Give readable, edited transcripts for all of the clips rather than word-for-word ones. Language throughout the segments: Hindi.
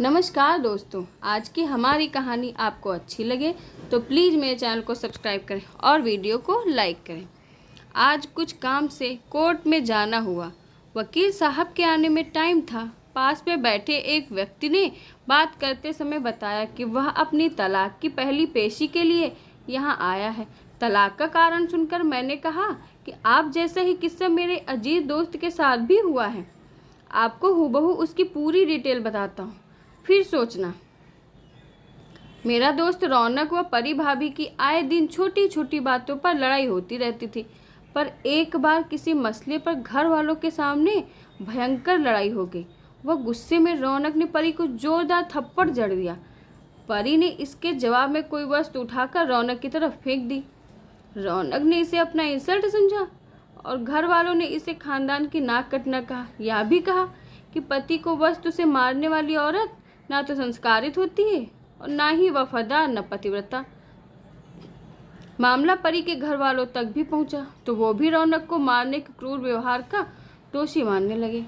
नमस्कार दोस्तों, आज की हमारी कहानी आपको अच्छी लगे तो प्लीज़ मेरे चैनल को सब्सक्राइब करें और वीडियो को लाइक करें। आज कुछ काम से कोर्ट में जाना हुआ। वकील साहब के आने में टाइम था। पास में बैठे एक व्यक्ति ने बात करते समय बताया कि वह अपनी तलाक की पहली पेशी के लिए यहाँ आया है। तलाक का कारण सुनकर मैंने कहा कि आप जैसा ही किस्सा मेरे अजीज दोस्त के साथ भी हुआ है। आपको हूबहू उसकी पूरी डिटेल बताता हूँ, फिर सोचना। मेरा दोस्त रौनक व परी भाभी की आए दिन छोटी छोटी बातों पर लड़ाई होती रहती थी, पर एक बार किसी मसले पर घर वालों के सामने भयंकर लड़ाई हो गई। वह गुस्से में रौनक ने परी को जोरदार थप्पड़ जड़ दिया। परी ने इसके जवाब में कोई वस्तु उठाकर रौनक की तरफ फेंक दी। रौनक ने इसे अपना इंसल्ट समझा और घर वालों ने इसे खानदान की नाक कटना कहा। यह भी कहा कि पति को वस्तु से मारने वाली औरत ना तो संस्कारित होती है और ना ही वफादार न पतिव्रता। मामला परी के घर वालों तक भी पहुंचा तो वो भी रौनक को मारने के क्रूर व्यवहार का दोषी मानने लगे।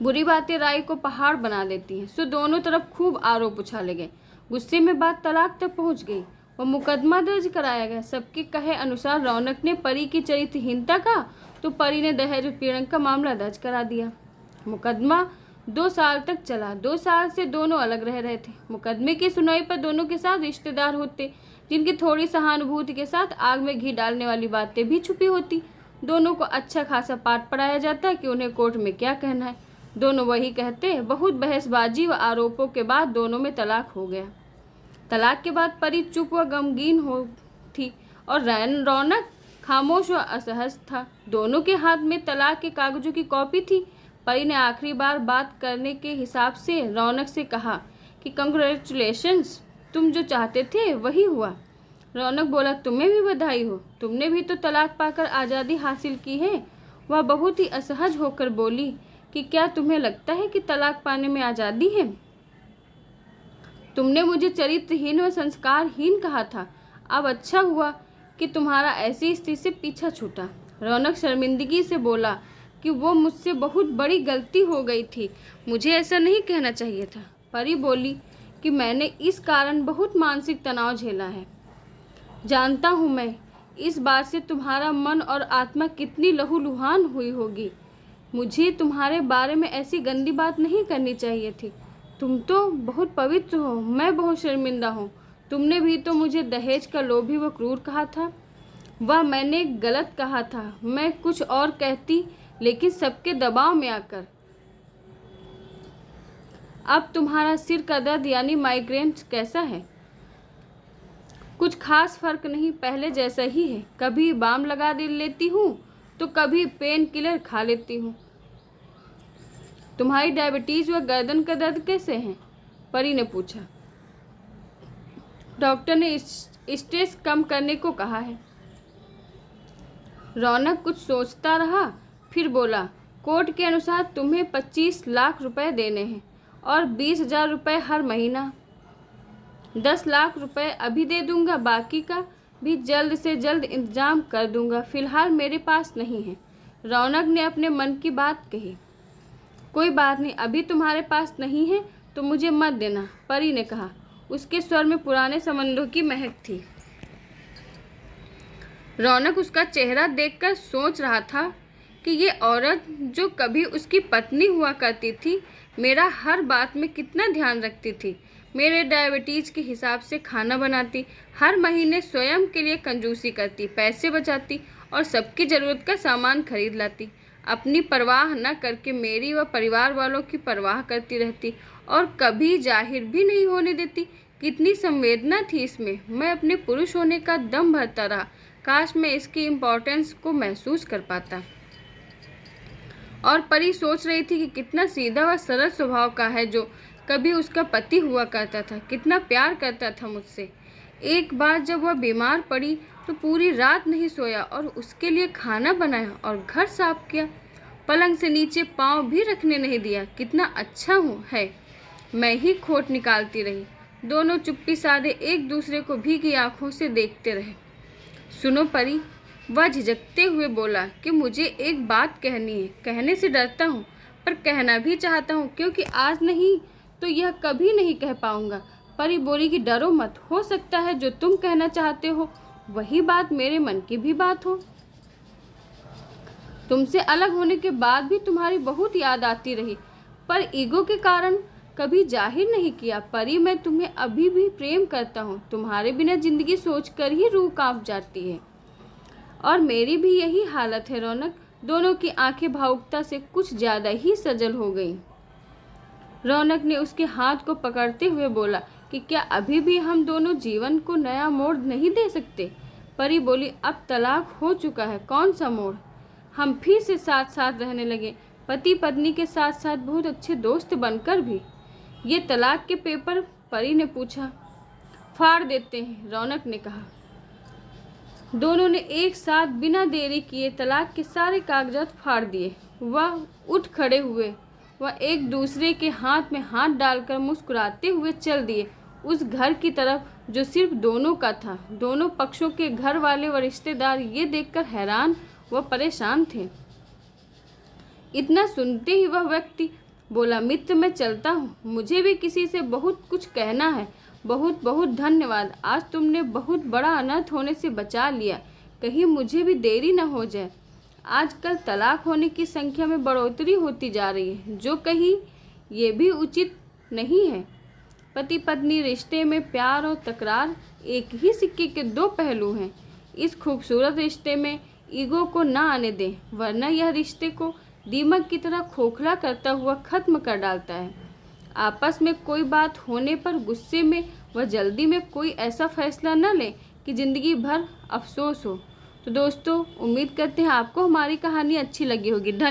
बुरी बातें राई को पहाड़ बना देती हैं, सो दोनों तरफ खूब आरोप उछाले गए। गुस्से में बात तलाक तक पहुंच गई और मुकदमा दर्ज कराया गया। सबके कहे अनुसार रौनक ने परी की चरित्रहीनता का तो परी ने दहेज उत्पीड़न का मामला दर्ज करा दिया। मुकदमा 2 साल तक चला। 2 साल से दोनों अलग रह रहे थे। मुकदमे की सुनवाई पर दोनों के साथ रिश्तेदार होते, जिनकी थोड़ी सहानुभूति के साथ आग में घी डालने वाली बातें भी छुपी होती। दोनों को अच्छा खासा पाठ पढ़ाया जाता कि उन्हें कोर्ट में क्या कहना है। दोनों वही कहते। बहुत बहसबाजी व आरोपों के बाद दोनों में तलाक हो गया। तलाक के बाद परी चुप व गमगीन हो थी और रौनक खामोश व असहज था। दोनों के हाथ में तलाक के कागजों की कॉपी थी। परी ने आखिरी बार बात करने के हिसाब से रौनक से कहा कि कंग्रेचुलेशंस, तुम जो चाहते थे वही हुआ। रौनक बोला, तुम्हें भी बधाई हो, तुमने भी तो तलाक पाकर आज़ादी हासिल की है। वह बहुत ही असहज होकर बोली कि क्या तुम्हें लगता है कि तलाक पाने में आज़ादी है? तुमने मुझे चरित्रहीन व संस्कारहीन कहा था। अब अच्छा हुआ कि तुम्हारा ऐसी स्थिति से पीछा छूटा। रौनक शर्मिंदगी से बोला कि वो मुझसे बहुत बड़ी गलती हो गई थी, मुझे ऐसा नहीं कहना चाहिए था। परी बोली कि मैंने इस कारण बहुत मानसिक तनाव झेला है। जानता हूँ मैं इस बात से तुम्हारा मन और आत्मा कितनी लहूलुहान हुई होगी। मुझे तुम्हारे बारे में ऐसी गंदी बात नहीं करनी चाहिए थी। तुम तो बहुत पवित्र हो, मैं बहुत शर्मिंदा हूँ। तुमने भी तो मुझे दहेज का लोभी व क्रूर कहा था। वह मैंने गलत कहा था, मैं कुछ और कहती, लेकिन सबके दबाव में आकर। अब तुम्हारा सिर का दर्द यानी माइग्रेन कैसा है? कुछ खास फर्क नहीं, पहले जैसा ही है। कभी बाम लगा लेती हूँ तो कभी पेन किलर खा लेती हूँ। तुम्हारी डायबिटीज व गर्दन का दर्द कैसे है? परी ने पूछा। डॉक्टर ने स्ट्रेस कम करने को कहा है। रौनक कुछ सोचता रहा, फिर बोला, कोर्ट के अनुसार तुम्हें 25 लाख रुपए देने हैं और 20,000 रुपये हर महीना। 10 लाख रुपए अभी दे दूंगा, बाकी का भी जल्द से जल्द इंतजाम कर दूंगा। फिलहाल मेरे पास नहीं है। रौनक ने अपने मन की बात कही। कोई बात नहीं, अभी तुम्हारे पास नहीं है तो मुझे मत देना, परी ने कहा। उसके स्वर में पुराने संबंधों की महक थी। रौनक उसका चेहरा देखकर सोच रहा था कि ये औरत जो कभी उसकी पत्नी हुआ करती थी, मेरा हर बात में कितना ध्यान रखती थी। मेरे डायबिटीज के हिसाब से खाना बनाती, हर महीने स्वयं के लिए कंजूसी करती, पैसे बचाती और सबकी ज़रूरत का सामान खरीद लाती। अपनी परवाह न करके मेरी व परिवार वालों की परवाह करती रहती और कभी जाहिर भी नहीं होने देती। कितनी संवेदना थी इसमें। मैं अपने पुरुष होने का दम भरता रहा। काश मैं इसकी इम्पोर्टेंस को महसूस कर पाता। और परी सोच रही थी कि कितना सीधा व सरल स्वभाव का है जो कभी उसका पति हुआ करता था, कितना प्यार करता था मुझसे। एक बार जब वह बीमार पड़ी तो पूरी रात नहीं सोया और उसके लिए खाना बनाया और घर साफ किया। पलंग से नीचे पाँव भी रखने नहीं दिया। कितना अच्छा है। मैं ही खोट निकालती रही। दोनों चुप्पी साधे एक दूसरे को भीगी आंखों से देखते रहे। सुनो परी, वह झिझकते हुए बोला कि मुझे एक बात कहनी है। कहने से डरता हूँ पर कहना भी चाहता हूँ, क्योंकि आज नहीं तो यह कभी नहीं कह पाऊंगा। परी बोली कि डरो मत, हो सकता है जो तुम कहना चाहते हो वही बात मेरे मन की भी बात हो। तुमसे अलग होने के बाद भी तुम्हारी बहुत याद आती रही, पर ईगो के कारण कभी जाहिर नहीं किया। परी, मैं तुम्हें अभी भी प्रेम करता हूँ। तुम्हारे बिना जिंदगी सोचकर ही रूह कांप जाती है। और मेरी भी यही हालत है रौनक। दोनों की आंखें भावुकता से कुछ ज्यादा ही सजल हो गईं। रौनक ने उसके हाथ को पकड़ते हुए बोला कि क्या अभी भी हम दोनों जीवन को नया मोड़ नहीं दे सकते? परी बोली, अब तलाक हो चुका है, कौन सा मोड़? हम फिर से साथ साथ रहने लगे, पति पत्नी के साथ साथ बहुत अच्छे दोस्त बनकर भी। ये तलाक के पेपर? परी ने पूछा। फाड़ देते हैं, रौनक ने कहा। दोनों ने एक साथ बिना देरी किए तलाक के सारे कागजात फाड़ दिए। वह उठ खड़े हुए, वह एक दूसरे के हाथ में हाथ डालकर मुस्कुराते हुए चल दिए उस घर की तरफ जो सिर्फ दोनों का था। दोनों पक्षों के घर वाले व रिश्तेदार ये देखकर हैरान व परेशान थे। इतना सुनते ही वह व्यक्ति बोला, मित्र मैं चलता हूँ, मुझे भी किसी से बहुत कुछ कहना है। बहुत बहुत धन्यवाद, आज तुमने बहुत बड़ा अनर्थ होने से बचा लिया। कहीं मुझे भी देरी न हो जाए। आजकल तलाक होने की संख्या में बढ़ोतरी होती जा रही है, जो कहीं ये भी उचित नहीं है। पति पत्नी रिश्ते में प्यार और तकरार एक ही सिक्के के दो पहलू हैं। इस खूबसूरत रिश्ते में ईगो को ना आने दें, वरना यह रिश्ते को दीमक की तरह खोखला करता हुआ खत्म कर डालता है। आपस में कोई बात होने पर गुस्से में व जल्दी में कोई ऐसा फैसला न लें कि जिंदगी भर अफसोस हो। तो दोस्तों, उम्मीद करते हैं आपको हमारी कहानी अच्छी लगी होगी। धन्यवाद।